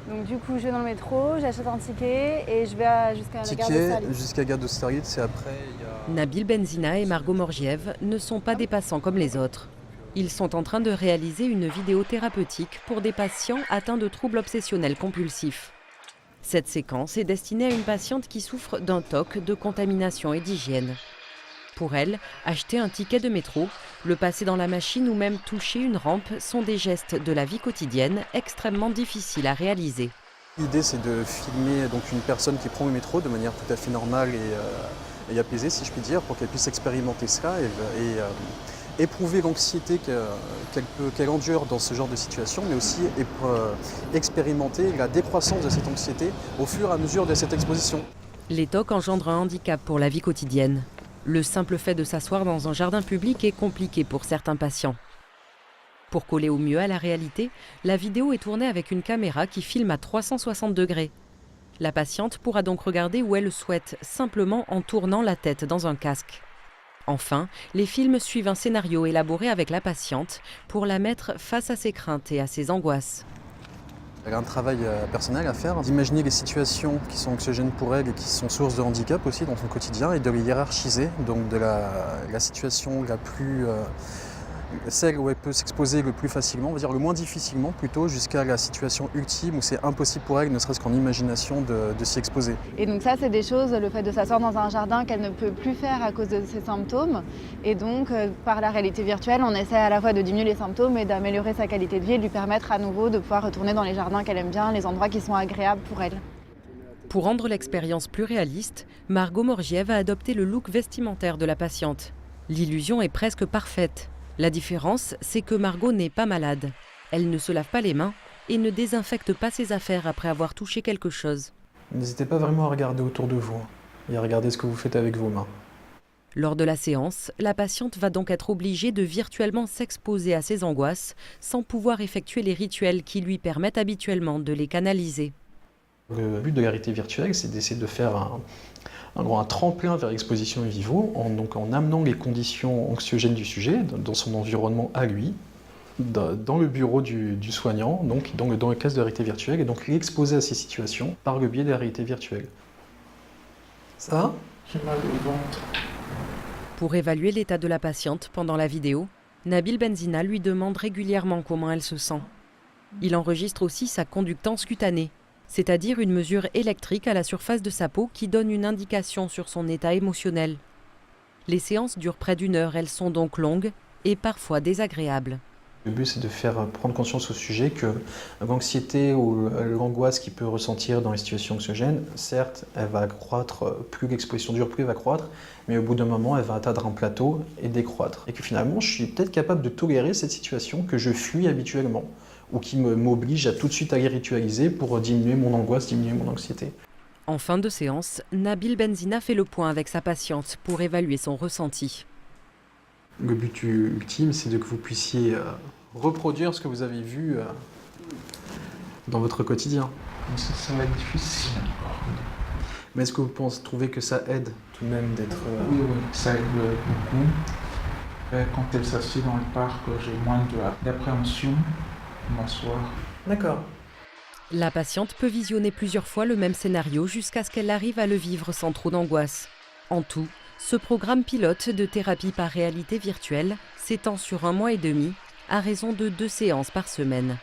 Donc du coup, je vais dans le métro, j'achète un ticket et je vais jusqu'à la gare d'Austerlitz. Jusqu'à Gare d'Austerlitz et après il y a... Nabil Benzina et Margot Morgiev ne sont pas des passants comme les autres. Ils sont en train de réaliser une vidéo thérapeutique pour des patients atteints de troubles obsessionnels compulsifs. Cette séquence est destinée à une patiente qui souffre d'un TOC, de contamination et d'hygiène. Pour elle, acheter un ticket de métro, le passer dans la machine ou même toucher une rampe sont des gestes de la vie quotidienne extrêmement difficiles à réaliser. L'idée c'est de filmer donc une personne qui prend le métro de manière tout à fait normale et apaisée si je puis dire, pour qu'elle puisse expérimenter cela et éprouver l'anxiété qu'elle endure dans ce genre de situation, mais aussi expérimenter la décroissance de cette anxiété au fur et à mesure de cette exposition. Les TOC engendrent un handicap pour la vie quotidienne. Le simple fait de s'asseoir dans un jardin public est compliqué pour certains patients. Pour coller au mieux à la réalité, la vidéo est tournée avec une caméra qui filme à 360 degrés. La patiente pourra donc regarder où elle le souhaite, simplement en tournant la tête dans un casque. Enfin, les films suivent un scénario élaboré avec la patiente pour la mettre face à ses craintes et à ses angoisses. Elle a un travail personnel à faire, d'imaginer les situations qui sont anxiogènes pour elle et qui sont source de handicap aussi dans son quotidien et de les hiérarchiser, donc de la situation la plus... celle où elle peut s'exposer le plus facilement, on va dire le moins difficilement plutôt, jusqu'à la situation ultime où c'est impossible pour elle, ne serait-ce qu'en imagination, de s'y exposer. Et donc ça, c'est des choses, le fait de s'asseoir dans un jardin qu'elle ne peut plus faire à cause de ses symptômes. Et donc, par la réalité virtuelle, on essaie à la fois de diminuer les symptômes et d'améliorer sa qualité de vie et de lui permettre à nouveau de pouvoir retourner dans les jardins qu'elle aime bien, les endroits qui sont agréables pour elle. Pour rendre l'expérience plus réaliste, Margot Morgiev a adopté le look vestimentaire de la patiente. L'illusion est presque parfaite. La différence, c'est que Margot n'est pas malade. Elle ne se lave pas les mains et ne désinfecte pas ses affaires après avoir touché quelque chose. N'hésitez pas vraiment à regarder autour de vous et à regarder ce que vous faites avec vos mains. Lors de la séance, la patiente va donc être obligée de virtuellement s'exposer à ses angoisses sans pouvoir effectuer les rituels qui lui permettent habituellement de les canaliser. Le but de la réalité virtuelle, c'est d'essayer de faire un tremplin vers l'exposition in vivo, en amenant les conditions anxiogènes du sujet dans son environnement à lui, dans le bureau du soignant, donc dans le casque de réalité virtuelle, et donc l'exposer à ces situations par le biais de la réalité virtuelle. Ça va ? J'ai mal au ventre. Pour évaluer l'état de la patiente pendant la vidéo, Nabil Benzina lui demande régulièrement comment elle se sent. Il enregistre aussi sa conductance cutanée, c'est-à-dire une mesure électrique à la surface de sa peau qui donne une indication sur son état émotionnel. Les séances durent près d'1 heure, elles sont donc longues et parfois désagréables. Le but, c'est de faire prendre conscience au sujet que l'anxiété ou l'angoisse qu'il peut ressentir dans les situations anxiogènes, certes, elle va croître, plus l'exposition dure, plus elle va croître, mais au bout d'un moment, elle va atteindre un plateau et décroître. Et que finalement, je suis peut-être capable de tolérer cette situation que je fuis habituellement, ou qui m'oblige à tout de suite à les ritualiser pour diminuer mon angoisse, diminuer mon anxiété. En fin de séance, Nabil Benzina fait le point avec sa patiente pour évaluer son ressenti. Le but ultime, c'est que vous puissiez reproduire ce que vous avez vu dans votre quotidien. Ça va être difficile. Mais est-ce que vous trouvez que ça aide tout de même d'être... Oui, ça aide beaucoup. Quand elle s'assied dans le parc, j'ai moins d'appréhension pour m'asseoir. D'accord. La patiente peut visionner plusieurs fois le même scénario jusqu'à ce qu'elle arrive à le vivre sans trop d'angoisse. En tout, ce programme pilote de thérapie par réalité virtuelle s'étend sur 1 mois et demi, à raison de 2 séances par semaine.